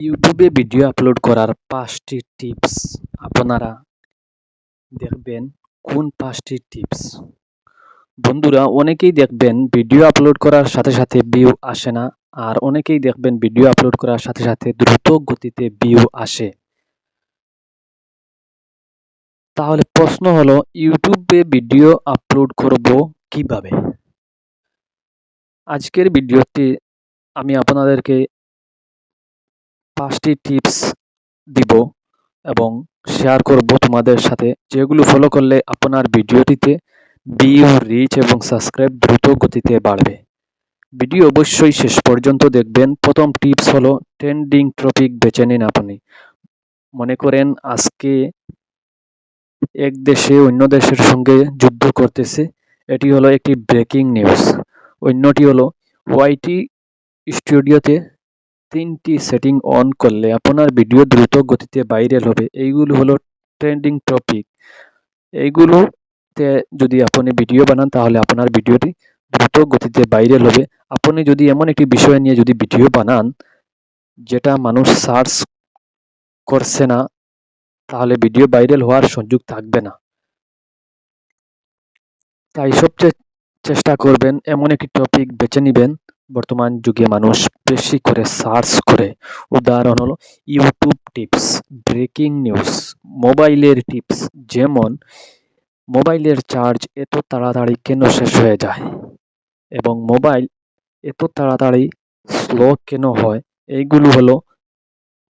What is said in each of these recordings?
ইউটিউবে video upload করার ৫টি টিপস আপনারা দেখবেন। কোন ৫টি টিপস? বন্ধুরা, অনেকেই দেখবেন ভিডিও আপলোড করার সাথে সাথে ভিউ আসে না, আর অনেকেই দেখবেন ভিডিও আপলোড করার সাথে সাথে দ্রুত গতিতে ভিউ আসে। তাহলে প্রশ্ন হলো, ইউটিউবে ভিডিও আপলোড করব কিভাবে? আজকের ভিডিওতে আমি আপনাদেরকে ৫টি টিপস দিব এবং শেয়ার করব তোমাদের সাথে, যেগুলো ফলো করলে আপনার ভিডিওটিতে ভিউ, রিচ এবং সাবস্ক্রাইব দ্রুত গতিতে বাড়বে। ভিডিও অবশ্যই শেষ পর্যন্ত দেখবেন। প্রথম টিপস হলো, ট্রেন্ডিং টপিক বেছে নিন আপনি। মনে করেন আজকে এক দেশে অন্য দেশের সঙ্গে যুদ্ধ করতেছে, এটি হলো একটি ব্রেকিং নিউজ। অন্যটি হলো, ওয়াইটি স্টুডিওতে ৩টি সেটিং অন করলে আপনার ভিডিও দ্রুত গতিতে ভাইরাল হবে। এইগুলো হলো ট্রেন্ডিং টপিক। এইগুলোতে যদি আপনি ভিডিও বানান তাহলে আপনার ভিডিওটি দ্রুত গতিতে ভাইরাল হবে। আপনি যদি এমন একটি বিষয় নিয়ে যদি ভিডিও বানান যেটা মানুষ সার্চ করছে না, তাহলে ভিডিও ভাইরাল হওয়ার সুযোগ থাকবে না। তাই সবচেয়ে চেষ্টা করবেন এমন একটি টপিক বেছে নিবেন বর্তমান যুগে মানুষ বেশি করে সার্চ করে। উদাহরণ হলো ইউটিউব টিপস, ব্রেকিং নিউজ, মোবাইলের টিপস। যেমন, মোবাইলের চার্জ এত তাড়াতাড়ি কেন শেষ হয়ে যায় এবং মোবাইল এত তাড়াতাড়ি স্লো কেন হয়, এইগুলো হলো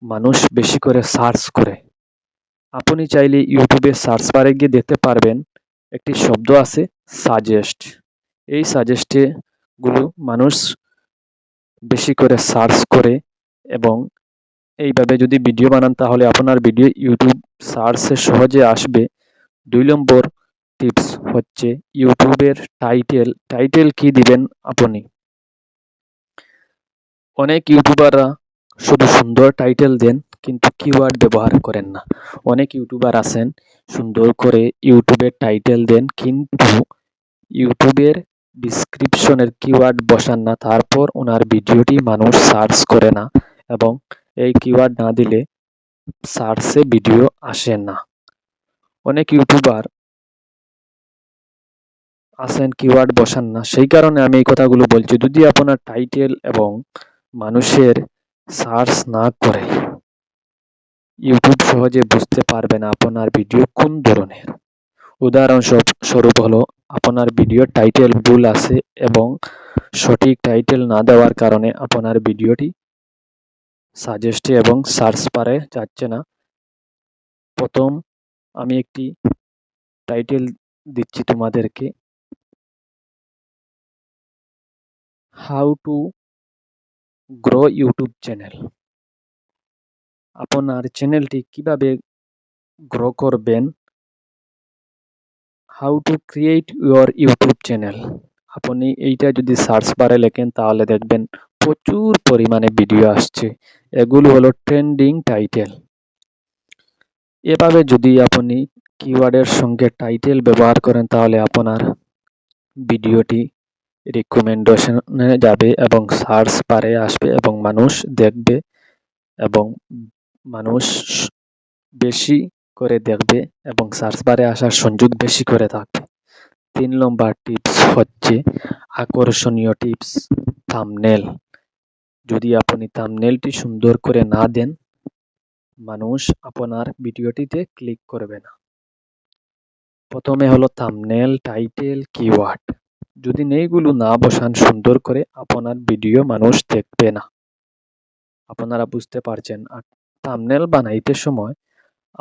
মানুষ বেশি করে সার্চ করে। আপনি চাইলে ইউটিউবে সার্চ বারে গিয়ে দেখতে পারবেন একটি শব্দ আছে, সাজেস্ট। এই সাজেস্টে গুলো মানুষ বেশি করে সার্চ করে এবং এইভাবে যদি ভিডিও বানান তাহলে আপনার ভিডিও ইউটিউব সার্চে সহজে আসবে। ২ নম্বর টিপস হচ্ছে ইউটিউবের টাইটেল কি দিবেন আপনি? অনেক ইউটিউবাররা শুধু সুন্দর টাইটেল দেন কিন্তু কিওয়ার্ড ব্যবহার করেন না। অনেক ইউটিউবার আছেন সুন্দর করে ইউটিউবের টাইটেল দেন কিন্তু ইউটিউবের ডিসক্রিপশনের কিওয়ার্ড বসান না, তারপর ওনার ভিডিওটি মানুষ সার্চ করে না এবং এই কিওয়ার্ড না দিলে সার্চে ভিডিও আসে না। অনেক ইউটিউবার আছেন কিওয়ার্ড বসান না, সেই কারণে আমি এই কথাগুলো বলছি। যদি আপনার টাইটেল এবং মানুষের সার্চ না করে, ইউটিউব সহজে বুঝতে পারবে না আপনার ভিডিও কোন ধরনের। উদাহরণস্বরূপ হলো, আপনার ভিডিও টাইটেল ভুল আছে এবং সঠিক টাইটেল না দেওয়ার কারণে আপনার ভিডিওটি সাজেস্টে এবং সার্চ বারে যাচ্ছে না। প্রথম আমি একটি টাইটেল দিচ্ছি তোমাদেরকে, how to grow YouTube channel. আপনার চ্যানেলটি কিভাবে গ্রো করবেন, how to create your YouTube channel. আপনি এইটা যদি সার্চ বারে লেখেন তাহলে দেখবেন প্রচুর পরিমাণে ভিডিও আসছে। এগুলো হলো ট্রেন্ডিং টাইটেল। এভাবে যদি আপনি কিওয়ার্ডের সঙ্গে টাইটেল ব্যবহার করেন তাহলে আপনার ভিডিওটি রিকমেন্ডেশনে যাবে এবং সার্চ বারে আসবে এবং মানুষ দেখবে এবং মানুষ বেশি করে দেখবে এবং সার্চ বারে আসার সুযোগ বেশি করে থাকবে। ৩ নম্বর টিপস হচ্ছে আকর্ষণীয় টিপস, থাম্বনেল। যদি আপনি থাম্বনেলটি সুন্দর করে না দেন, মানুষ আপনার ভিডিওটিতে ক্লিক করবে না। প্রথমে হলো থাম্বনেল, টাইটেল, কিওয়ার্ড। যদি এইগুলো না বসান সুন্দর করে, আপনার ভিডিও মানুষ দেখবে না। আপনারা বুঝতে পারছেন। আর থাম্বনেল বানাইতে সময়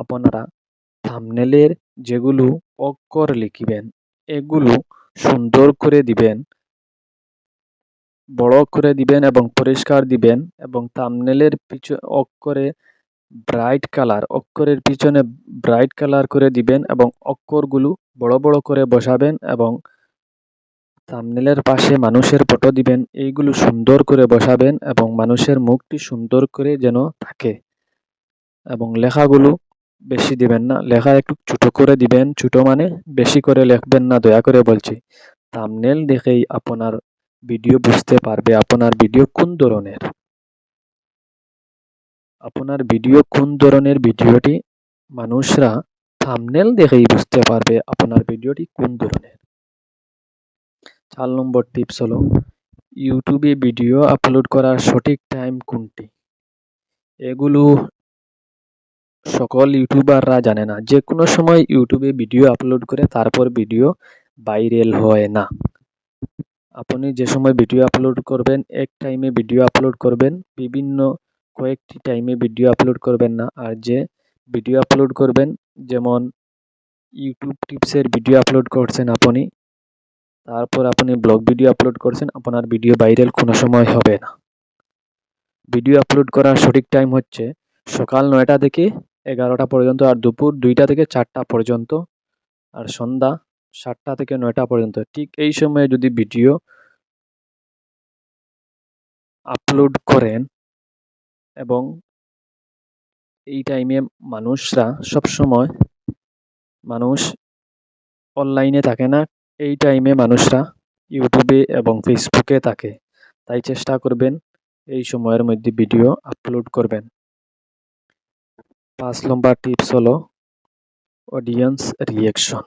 আপনারা থাম্বনেলের যেগুলো অক্ষর লিখিবেন এগুলো সুন্দর করে দিবেন, বড় করে দিবেন এবং পরিষ্কার দিবেন এবং থাম্বনেলের অক্ষরের পিছনে ব্রাইট কালার করে দিবেন এবং অক্ষরগুলো বড় বড় করে বসাবেন এবং থাম্বনেলের পাশে মানুষের ফটো দিবেন। এইগুলো সুন্দর করে বসাবেন এবং মানুষের মুখটি সুন্দর করে যেন থাকে এবং লেখাগুলো বেশি দিবেন না, লেখা একটু ছোট করে দিবেন। ছোট মানে বেশি করে লিখবেন না, দয়া করে বলছি। থাম্বনেল দেখেই আপনার ভিডিও বুঝতে পারবে আপনার ভিডিও কোন ধরনের। আপনার ভিডিও কোন ধরনের ভিডিওটি মানুষরা থাম্বনেল দেখেই বুঝতে পারবে আপনার ভিডিওটি কোন ধরনের। 4 নম্বর টিপস হলো ইউটিউবে ভিডিও আপলোড করার সঠিক টাইম কোনটি। এগুলো সকল ইউটিউবাররা জানে না। যে কোনো সময় ইউটিউবে ভিডিও আপলোড করে তারপর ভিডিও ভাইরাল হয় না। আপনি যে সময় ভিডিও আপলোড করবেন এক টাইমে ভিডিও আপলোড করবেন, বিভিন্ন কয়েকটি টাইমে ভিডিও আপলোড করবেন না। আর যে ভিডিও আপলোড করবেন, যেমন ইউটিউব টিপসের ভিডিও আপলোড করছেন আপনি, তারপর আপনি ব্লগ ভিডিও আপলোড করছেন, আপনার ভিডিও ভাইরাল কোনো সময় হবে না। ভিডিও আপলোড করার সঠিক টাইম হচ্ছে সকাল 9টা থেকে 11টা পর্যন্ত, আর দুপুর 2টা থেকে 4টা পর্যন্ত, আর সন্ধ্যা 7টা থেকে 9টা পর্যন্ত। ঠিক এই সময়ে যদি ভিডিও আপলোড করেন, এবং এই টাইমে মানুষ অনলাইনে থাকে না, এই টাইমে মানুষরা ইউটিউবে এবং ফেসবুকে থাকে। তাই চেষ্টা করবেন এই সময়ের মধ্যে ভিডিও আপলোড করবেন। 5 নম্বর টিপস হলো অডিয়েন্স রিয়েকশন।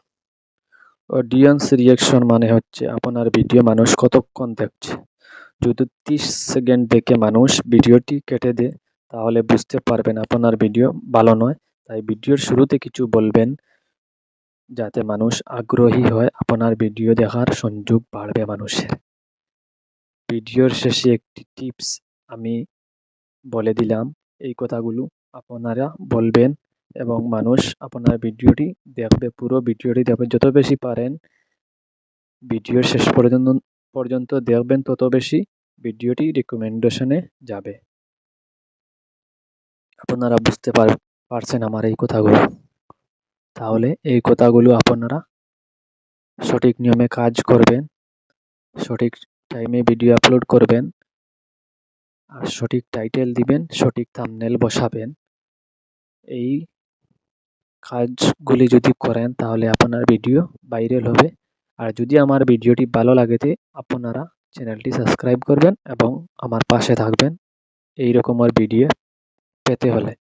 অডিয়েন্স রিয়েকশন মানে হচ্ছে আপনার ভিডিও মানুষ কতক্ষণ দেখছে। যদি 30 সেকেন্ড দেখে মানুষ ভিডিওটি কেটে দেয়, তাহলে বুঝতে পারবেন আপনার ভিডিও ভালো নয়। তাই ভিডিওর শুরুতে কিছু বলবেন, যাতে মানুষ আগ্রহী হয়, আপনার ভিডিও দেখার সংযোগ বাড়বে মানুষের। ভিডিওর শেষে একটি টিপস আমি বলে দিলাম, এই কথাগুলো আপনারা বলবেন এবং মানুষ আপনার ভিডিওটি দেখবে, পুরো ভিডিওটি দেখবে। যত বেশি পারেন ভিডিওর শেষ পর্যন্ত দেখবেন, তত বেশি ভিডিওটি রিকমেন্ডেশনে যাবে। আপনারা বুঝতে পারছেন আমার এই কথাগুলো। তাহলে এই কথাগুলো আপনারা সঠিক নিয়মে কাজ করবেন, সঠিক টাইমে ভিডিও আপলোড করবেন, আর সঠিক টাইটেল দিবেন, সঠিক থাম্বনেল বসাবেন। এই কাজগুলি যদি করেন তাহলে আপনার ভিডিও ভাইরাল হবে। আর যদি আমার ভিডিওটি ভালো লাগে, আপনারা চ্যানেলটি সাবস্ক্রাইব করবেন এবং আমার পাশে থাকবেন এই রকমের ভিডিও পেতে হলে।